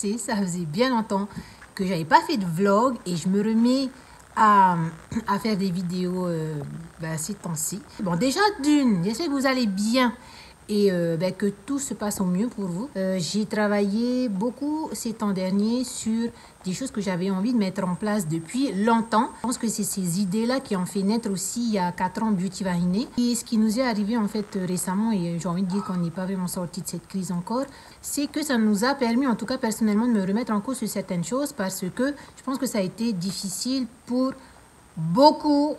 commencer. Ça faisait bien longtemps que j'avais pas fait de vlog et je me remets à faire des vidéos ces temps-ci. Bon, déjà d'une, j'espère que vous allez bien et que tout se passe au mieux pour vous. J'ai travaillé beaucoup ces temps derniers sur des choses que j'avais envie de mettre en place depuis longtemps. Je pense que c'est ces idées-là qui ont fait naître aussi il y a 4 ans Beauty Vahiné. Et ce qui nous est arrivé en fait récemment, et j'ai envie de dire qu'on n'est pas vraiment sorti de cette crise encore, c'est que ça nous a permis, en tout cas personnellement, de me remettre en cause sur certaines choses parce que je pense que ça a été difficile pour beaucoup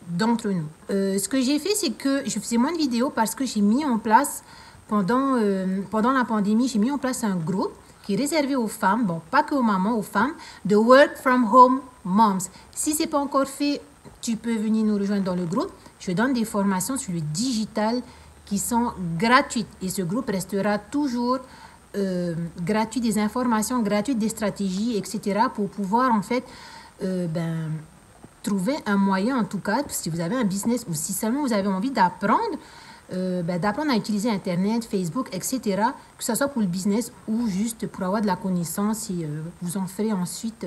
d'entre nous. Ce que j'ai fait, c'est que je faisais moins de vidéos parce que j'ai mis en place, pendant la pandémie, j'ai mis en place un groupe qui est réservé aux femmes, bon, pas que aux mamans, aux femmes, de Work From Home Moms. Si ce n'est pas encore fait, tu peux venir nous rejoindre dans le groupe. Je donne des formations sur le digital qui sont gratuites et ce groupe restera toujours gratuit, des informations gratuites, des stratégies, etc. pour pouvoir en fait trouver un moyen, en tout cas, si vous avez un business ou si seulement vous avez envie d'apprendre, d'apprendre à utiliser Internet, Facebook, etc., que ce soit pour le business ou juste pour avoir de la connaissance et vous en ferez ensuite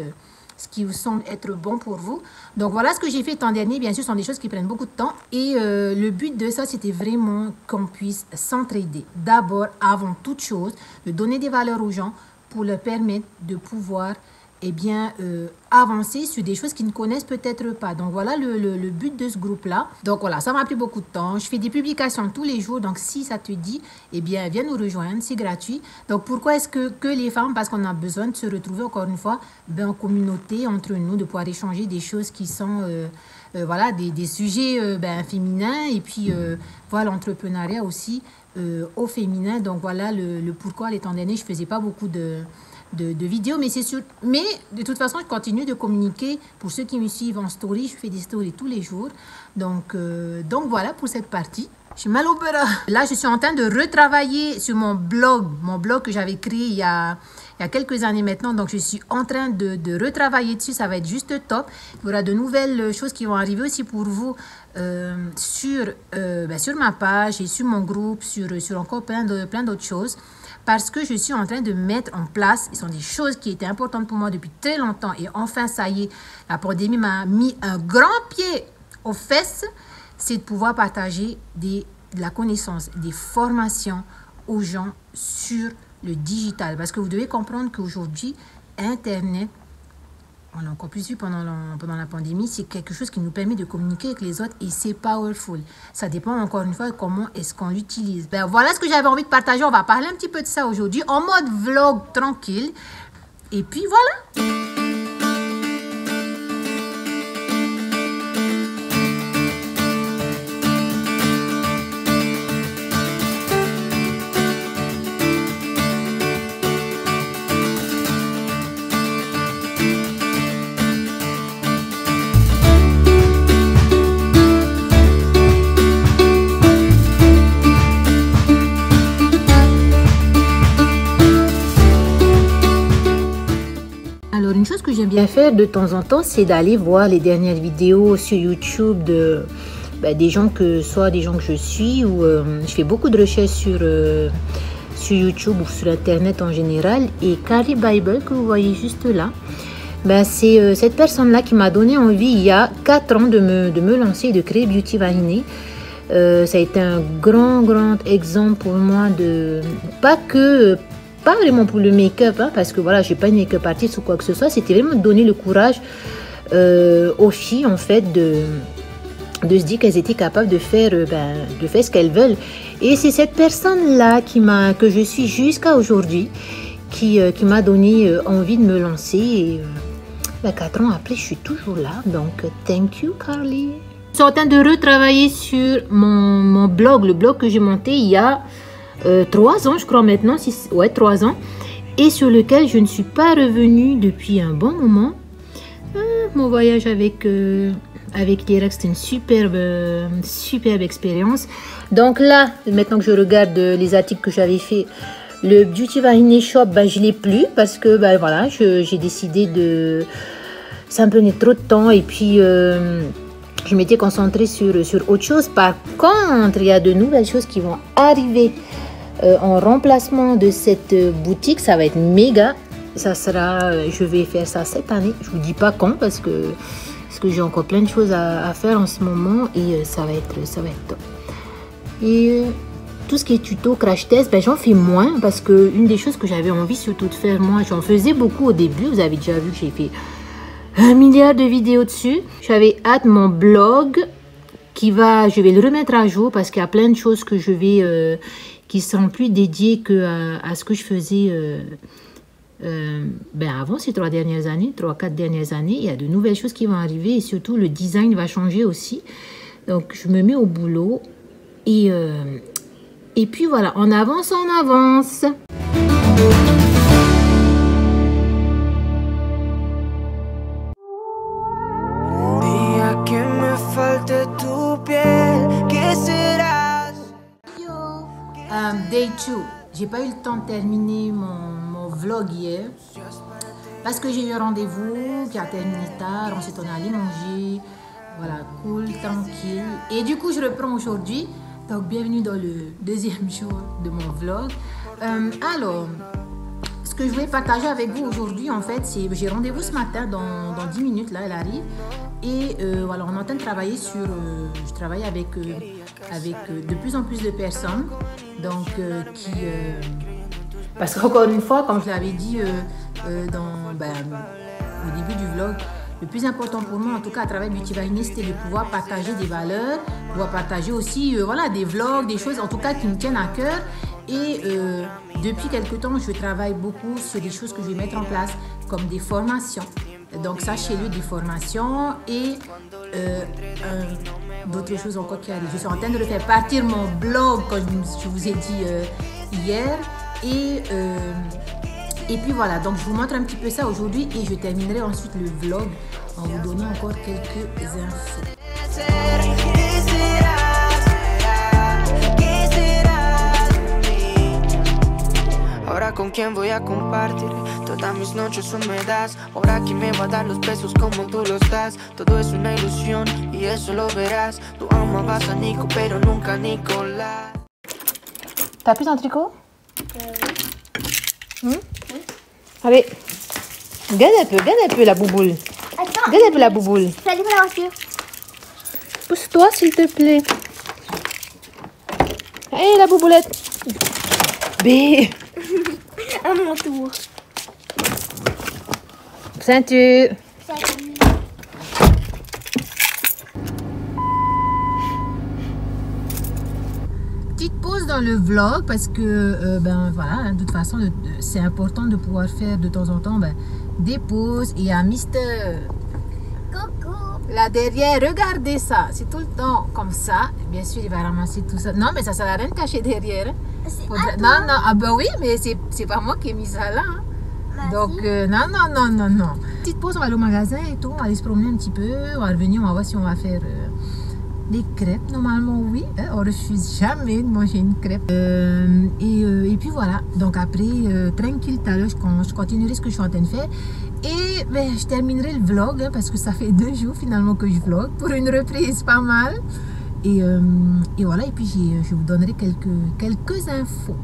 ce qui vous semble être bon pour vous. Donc, voilà ce que j'ai fait l'an dernier. Bien sûr, ce sont des choses qui prennent beaucoup de temps et le but de ça, c'était vraiment qu'on puisse s'entraider. D'abord, avant toute chose, de donner des valeurs aux gens pour leur permettre de pouvoir avancer sur des choses qu'ils ne connaissent peut-être pas. Donc, voilà le but de ce groupe-là. Donc, voilà, ça m'a pris beaucoup de temps. Je fais des publications tous les jours. Donc, si ça te dit, viens nous rejoindre. C'est gratuit. Donc, pourquoi est-ce que les femmes? Parce qu'on a besoin de se retrouver, encore une fois, en communauté, entre nous, de pouvoir échanger des choses qui sont, des sujets féminins. Et puis, voilà, l'entrepreneuriat aussi au féminin. Donc, voilà le pourquoi, les temps derniers, je ne faisais pas beaucoup de vidéos, mais c'est sûr. Mais de toute façon, je continue de communiquer. Pour ceux qui me suivent en story, je fais des stories tous les jours. Donc voilà pour cette partie. Je suis mal au beurre. Là, je suis en train de retravailler sur mon blog que j'avais créé il y a quelques années maintenant. Donc, je suis en train de retravailler dessus. Ça va être juste top. Il y aura de nouvelles choses qui vont arriver aussi pour vous sur ma page et sur mon groupe, sur encore plein d'autres choses. Parce que je suis en train de mettre en place, ce sont des choses qui étaient importantes pour moi depuis très longtemps. Et enfin, ça y est, la pandémie m'a mis un grand pied aux fesses. C'est de pouvoir partager de la connaissance, des formations aux gens sur le digital. Parce que vous devez comprendre qu'aujourd'hui, Internet, on l'a encore plus vu pendant la pandémie, c'est quelque chose qui nous permet de communiquer avec les autres et c'est powerful. Ça dépend encore une fois comment est-ce qu'on l'utilise. Voilà ce que j'avais envie de partager. On va parler un petit peu de ça aujourd'hui en mode vlog tranquille. Et puis voilà. Une chose que j'aime bien faire de temps en temps, c'est d'aller voir les dernières vidéos sur YouTube des gens que je suis ou je fais beaucoup de recherches sur YouTube ou sur Internet en général. Et Carrie Bible, que vous voyez juste là, c'est cette personne-là qui m'a donné envie il y a 4 ans de me lancer et de créer Beauty Vahiné. Ça a été un grand exemple pour moi de pas vraiment pour le make-up, parce que voilà, je n'ai pas une make-up artiste ou quoi que ce soit. C'était vraiment donner le courage aux filles, en fait, de se dire qu'elles étaient capables de faire ce qu'elles veulent. Et c'est cette personne-là que je suis jusqu'à aujourd'hui qui m'a donné envie de me lancer. Et 4 ans après, je suis toujours là. Donc, thank you, Carly. Je suis en train de retravailler sur mon blog, le blog que j'ai monté il y a 3 ans, je crois maintenant, 3 ans, et sur lequel je ne suis pas revenue depuis un bon moment. Mon voyage avec l'Irak, c'était une superbe expérience. Donc là, maintenant que je regarde les articles que j'avais fait, le Beauty Vahiné Shop, je l'ai plus parce que voilà, j'ai décidé de... Ça me prenait trop de temps et puis je m'étais concentrée sur autre chose. Par contre, il y a de nouvelles choses qui vont arriver en remplacement de cette boutique. Ça va être méga. ça sera, je vais faire ça cette année. Je vous dis pas quand parce que j'ai encore plein de choses à faire en ce moment et ça va être top. Et tout ce qui est tuto, crash test, ben, j'en fais moins parce que une des choses que j'avais envie surtout de faire, moi, j'en faisais beaucoup au début. Vous avez déjà vu que j'ai fait 1 milliard de vidéos dessus. J'avais hâte mon blog je vais le remettre à jour parce qu'il y a plein de choses que je vais, qui seront plus dédiées à ce que je faisais avant ces 3-4 dernières années. Il y a de nouvelles choses qui vont arriver et surtout le design va changer aussi. Donc je me mets au boulot et puis voilà, on avance. Day 2, j'ai pas eu le temps de terminer mon vlog hier parce que j'ai eu un rendez-vous qui a terminé tard. Ensuite on est allé manger, voilà, cool, tranquille, et du coup je reprends aujourd'hui. Donc bienvenue dans le deuxième jour de mon vlog. Alors ce que je voulais partager avec vous aujourd'hui, en fait, c'est j'ai rendez-vous ce matin dans 10 minutes, là elle arrive. Et voilà, on est en train de travailler sur... je travaille avec de plus en plus de personnes. Donc, parce qu'encore une fois, comme je l'avais dit au début du vlog, le plus important pour moi, en tout cas à travers Beauty Vanille, c'était de pouvoir partager des valeurs, pouvoir partager aussi voilà, des vlogs, des choses en tout cas qui me tiennent à cœur. Et depuis quelque temps, je travaille beaucoup sur des choses que je vais mettre en place, comme des formations. Donc sachez-le, des formations et d'autres choses encore qui arrivent. Je suis en train de refaire partir mon blog, comme je vous ai dit hier. Et puis voilà, donc je vous montre un petit peu ça aujourd'hui et je terminerai ensuite le vlog en vous donnant encore quelques infos. Ahora con quién voy a compartir todas mis noches húmedas. Ahora quién me va a dar los besos como tú los das. Todo es una ilusión y eso lo verás. Tú amabas a Nico pero nunca a Nicolás. T'as plus un tricot? Oui. Allez, regarde un peu la bouboule. Attends. Regarde un peu la bouboule. Ça dépend de la voiture. Pousse-toi s'il te plaît. Hé la bouboulette. B. À mon tour. Ceinture. Petite pause dans le vlog parce que voilà, de toute façon c'est important de pouvoir faire de temps en temps des pauses. Et à Mister Coucou. là derrière, regardez ça, c'est tout le temps comme ça. Bien sûr il va ramasser tout ça. Non mais ça sert à rien de cacher derrière. Non, ah ben oui, mais c'est pas moi qui ai mis ça là. Donc, non. Petite pause, on va aller au magasin et tout, on va aller se promener un petit peu, on va revenir, on va voir si on va faire des crêpes. Normalement, oui, hein, on refuse jamais de manger une crêpe. Et puis voilà, donc après, tranquille, tout à l'heure, je continuerai ce que je suis en train de faire. Et je terminerai le vlog, hein, parce que ça fait 2 jours finalement que je vlog, pour une reprise pas mal. Et voilà, et puis je vous donnerai quelques infos.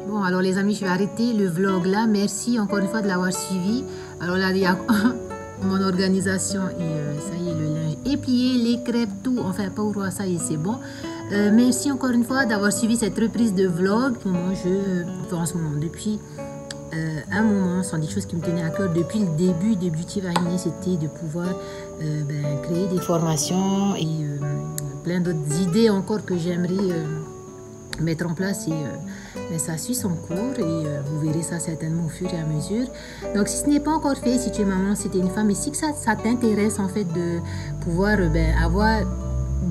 Bon, alors les amis, je vais arrêter le vlog là. Merci encore une fois de l'avoir suivi. Alors là, il y a... mon organisation et ça y est, le linge est plié, les crêpes, tout, enfin pas au roi, ça y est, c'est bon. Merci encore une fois d'avoir suivi cette reprise de vlog. Depuis un moment, ce sont des choses qui me tenaient à cœur depuis le début de Beauty Vanille, c'était de pouvoir créer des formations et plein d'autres idées encore que j'aimerais mettre en place et ça suit son cours et vous verrez ça certainement au fur et à mesure. Donc si ce n'est pas encore fait, si tu es maman, si tu es une femme et si que ça t'intéresse en fait de pouvoir avoir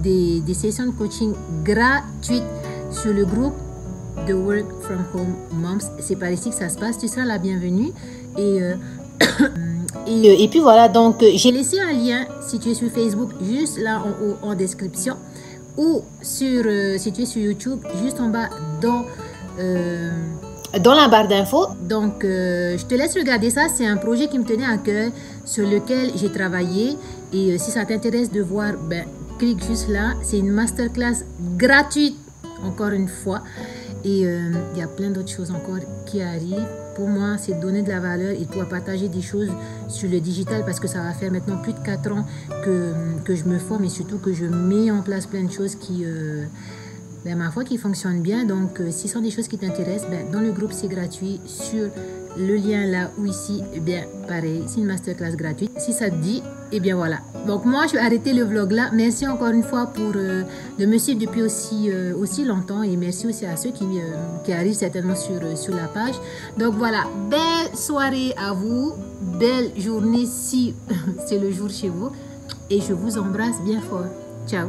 des sessions de coaching gratuites sur le groupe de Work From Home Moms, c'est par ici que ça se passe, tu seras la bienvenue et puis voilà, donc j'ai laissé un lien si tu es sur Facebook juste là en haut en description, ou sur, si tu es sur YouTube, juste en bas dans la barre d'infos. Donc, je te laisse regarder ça. C'est un projet qui me tenait à cœur, sur lequel j'ai travaillé. Et si ça t'intéresse de voir, ben, clique juste là. C'est une masterclass gratuite, encore une fois. Et il y a plein d'autres choses encore qui arrivent. Pour moi, c'est de donner de la valeur et de pouvoir partager des choses sur le digital, parce que ça va faire maintenant plus de 4 ans que je me forme, et surtout que je mets en place plein de choses qui... ben, ma foi, qui fonctionne bien. Donc, si ce sont des choses qui t'intéressent, ben, dans le groupe, c'est gratuit. Sur le lien là ou ici, eh bien, pareil, c'est une masterclass gratuite. Si ça te dit, eh bien voilà. Donc, moi, je vais arrêter le vlog là. Merci encore une fois pour de me suivre depuis aussi longtemps. Et merci aussi à ceux qui arrivent certainement sur la page. Donc, voilà. Belle soirée à vous. Belle journée si c'est le jour chez vous. Et je vous embrasse bien fort. Ciao.